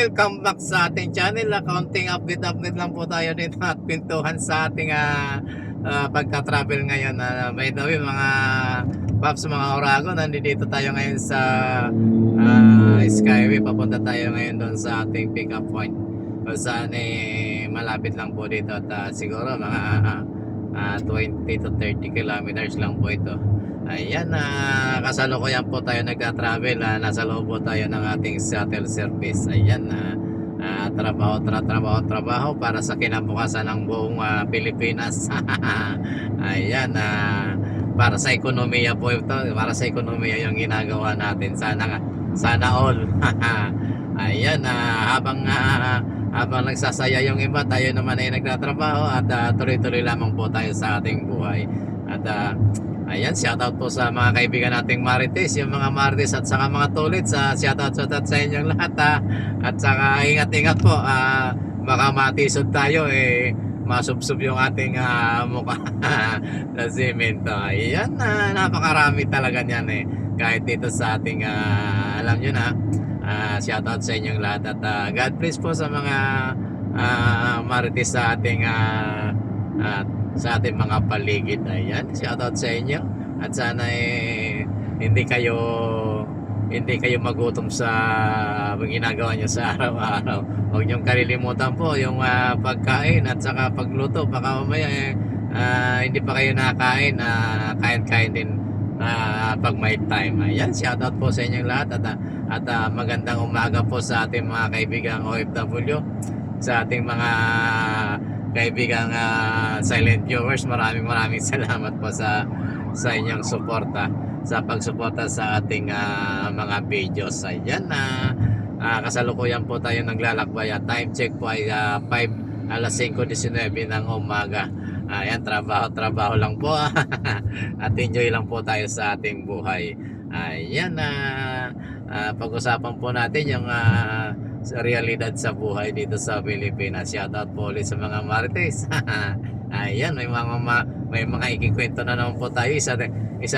welcome back sa ating channel. Kaunting update lang po tayo dito at pintuhan sa ating pagka-travel ngayon. By the way, mga paps, mga orago, nandito tayo ngayon sa Skyway. Papunta tayo ngayon doon sa ating pick up point. Kung saan malapit lang po dito at siguro mga 20 to 30 kilometers lang po ito. Ayan, kasalukuyan po tayo nagka-travel. Nasa loob po tayo ng ating shuttle service. Ayan, trabaho para sa kinabukasan ng buong Pilipinas. Ayan, para sa ekonomiya po ito. Para sa ekonomiya yung ginagawa natin. Sana all. Ayan, habang nagsasaya yung iba, tayo naman ay nagtatrabaho at tuloy-tuloy lamang po tayo sa ating buhay. At ayan, shoutout po sa mga kaibigan nating Marites, yung mga Marites at saka mga Tulits. Shoutout sa inyong lahat at saka ingat-ingat po, baka matisod tayo masubsob yung ating mukha na semento. Ayan, napakarami talaga niyan kahit dito sa ating alam nyo na. Shoutout sa inyong lahat at God bless po sa mga Marites sa ating sa ating mga paligid. Ayan, shoutout sa inyo at sana hindi kayo magutom sa ginagawa nyo sa araw-araw. Huwag nyo kalilimutan po yung pagkain at saka pagluto. Baka mamaya hindi pa kayo nakain, kain-kain din pag may time. Ayan, shoutout po sa inyong lahat at magandang umaga po sa ating mga kaibigang OFW, sa ating mga kaibigang silent viewers. Maraming salamat po sa inyong suporta, sa pagsuporta sa ating mga videos. Ayan, kasalukuyan po tayo naglalakbay. Time check po ay 5:19 ng umaga. Ayan, trabaho lang po at enjoy lang po tayo sa ating buhay. Ayan, pag-usapan po natin yung sa realidad sa buhay dito sa Pilipinas. Shoutout po ulit sa mga Marites. Ayan, may mga ikikwento na naman po tayo. Isa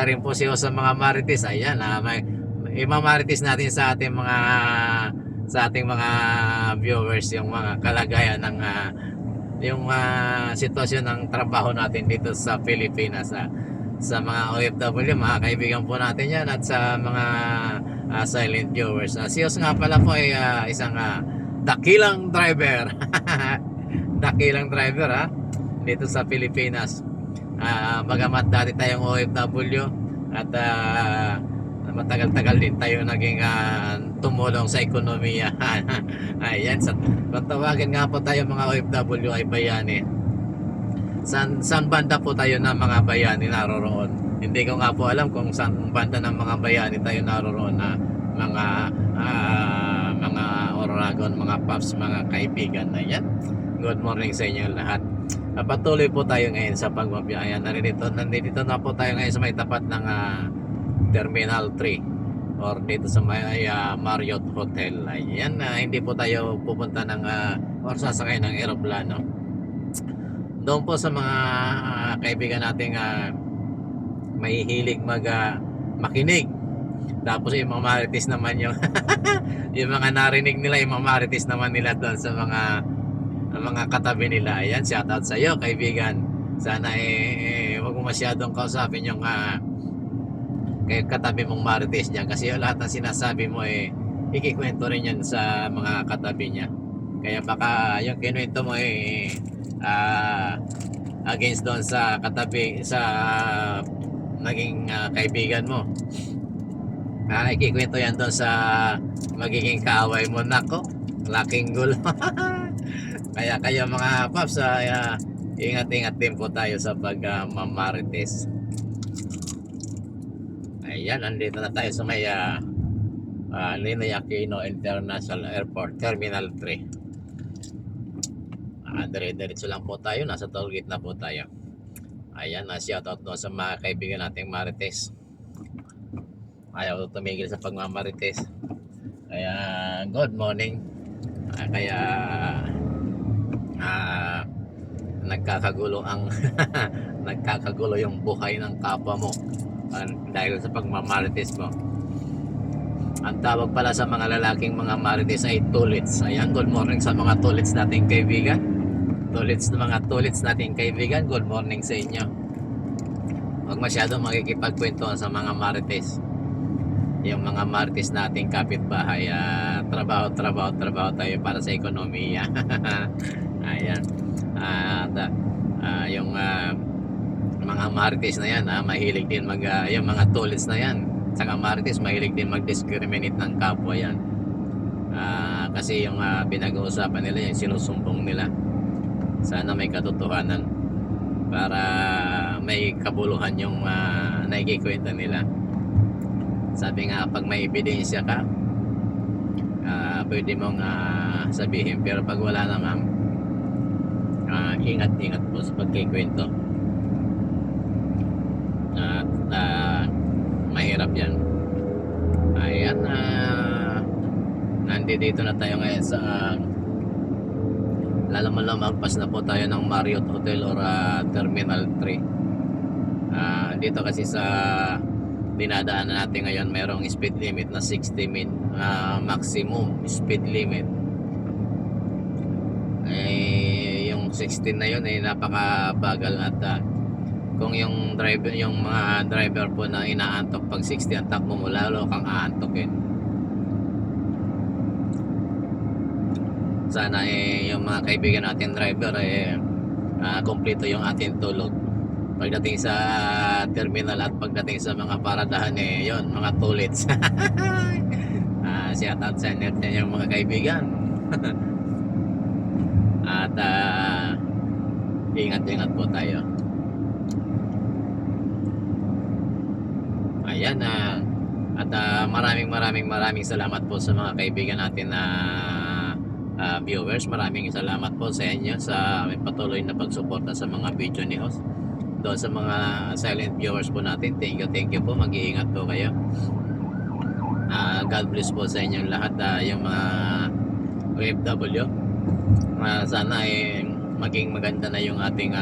rin po siya sa mga Marites. Ayan, may imamarites natin sa ating mga viewers yung mga kalagayan ng yung sitwasyon ng trabaho natin dito sa Pilipinas. Sa mga OFW, mga kaibigan po natin yan, at sa mga silent viewers. Si Os nga pala po ay isang dakilang driver. Dakilang driver dito sa Pilipinas. Bagamat dati tayong OFW at matagal-tagal din tayo naging tumulong sa ekonomiya. Ayan, kung tawagin nga po tayo mga OFW ay bayani. Saan banda po tayo ng mga bayani naroroon? Hindi ko nga po alam kung saan banda ng mga bayani tayo naroroon na mga Oragon, mga Paps, mga kaibigan na yan. Good morning sa inyo lahat. Patuloy po tayo ngayon sa pagbabiyahe. Nandito na po tayo ngayon sa may tapat ng Terminal 3 or dito sa may Marriott Hotel. Ayan, hindi po tayo pupunta or sasakay ng eroplano. Doon po sa mga kaibigan nating may hilig makinig. Tapos yung mga Marites naman yung yung mga narinig nila, yung mga Marites naman nila doon sa mga katabi nila. Ayan, shoutout sa iyo kaibigan. Sana wag mo masyadong kausapin yung kay katabi mong Marites diyan, kasi yung lahat ng sinasabi mo ikikwento rin yan sa mga katabi niya. Kaya baka yung kinuwento mo against doon sa katabi, sa naging kaibigan mo. Ikikwento yan doon sa magiging kaaway mo. Nako, laking gulo. Kaya kayo mga Paps, ingat-ingat din po tayo sa pagmamarites. Ayan, nandito na tayo sa may Ninoy Aquino International Airport, Terminal 3. Dire-diretso lang po tayo, nasa toll gate na po tayo. Ayan, shoutout doon sa mga kaibigan nating Marites. Ayaw tumigil sa pagmamarites. Kaya good morning. Kaya nagkakagulo nagkakagulo yung buhay ng kapwa mo dahil sa pagmamarites mo. Ang tawag pala sa mga lalaking mga marites ay tulits. Ayan, good morning sa mga tulits nating kaibigan. Mga tulits nating kaibigan, good morning sa inyo. Huwag masyadong makikipagkwentuhan sa mga marites. Yung mga marites nating kapitbahay, trabaho tayo para sa ekonomiya. Ayan. Yung mga marites na yan, mahilig din yung mga tulits na yan. Saka marites, mahilig din mag-discriminate ng kapwa yan. Kasi yung pinag-uusapan nila, yung sinusumbong nila. Sana may katotohanan para may kabuluhan yung naikikwenta nila. Sabi nga, pag may ebidensya ka, pwede mong sabihin. Pero pag wala naman, ingat-ingat po sa pagkikwento. Mahirap yan. Ayan, nandito na tayo ngayon sa magpas na po tayo ng Marriott Hotel or Terminal 3. Dito kasi sa dinadaanan natin ngayon, mayroong speed limit na 60 maximum speed limit. Yung 16 na yun ay napakabagal at kung yung mga driver po na inaantok pag 60 ang takbo mo, lalo kang aantokin. Sana yung mga kaibigan natin driver kompleto yung ating tulog pagdating sa terminal at pagdating sa mga paradahan yon, mga tulits. Shout out sa net yung mga kaibigan. At ingat-ingat po tayo. Ayan, at maraming salamat po sa mga kaibigan natin na viewers. Maraming salamat po sa inyo sa may patuloy na pagsuporta sa mga video ni host. Doon sa mga silent viewers po natin, thank you po, mag-iingat po kayo. God bless po sa inyong lahat, yung mga OFW. Sana maging maganda na yung ating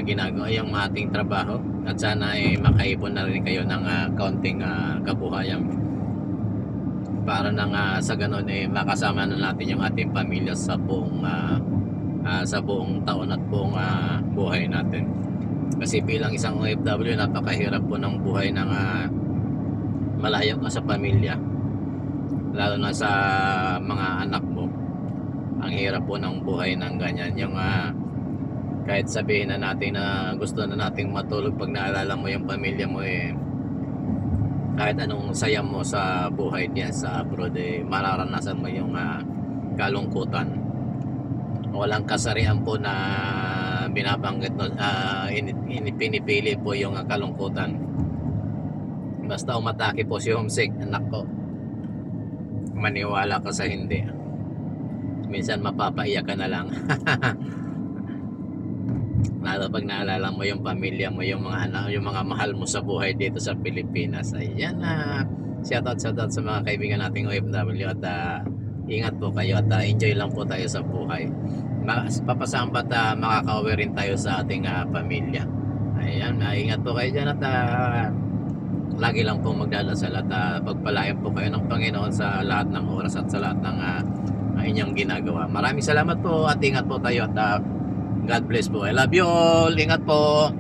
ginagawa, yung ating trabaho, at sana makaipon na rin kayo ng kaunting kabuhayan para nang sa ganun makasama na natin yung ating pamilya sa buong taon at buong buhay natin. Kasi bilang isang OFW, napakahirap po ng buhay ng malayo ka sa pamilya, lalo na sa mga anak mo. Ang hirap po ng buhay ng ganyan, yung kahit sabihin na natin na gusto na nating matulog, pag naalala mo yung pamilya mo, kahit anong saya mo sa buhay diyan sa abroad, mararanasan mo yung kalungkutan. Walang kasarian po na binabanggit, pinipili po yung kalungkutan. Basta umatake po si homesick, anak ko, maniwala ka sa hindi, minsan mapapaiyak ka na lang. Lalo pag naalala mo yung pamilya mo, yung mga anak, yung mga mahal mo sa buhay dito sa Pilipinas. Ayan, shout out sa mga kaibigan nating OFW, at ingat po kayo at enjoy lang po tayo sa buhay. Papasambat makakauwi rin tayo sa ating pamilya. Ayan, ingat po kayo dyan, at lagi lang po magdadasal, at pagpalain po kayo ng Panginoon sa lahat ng oras at sa lahat ng inyong ginagawa. Maraming salamat po, at ingat po tayo, at God bless po. I love you all. Ingat po.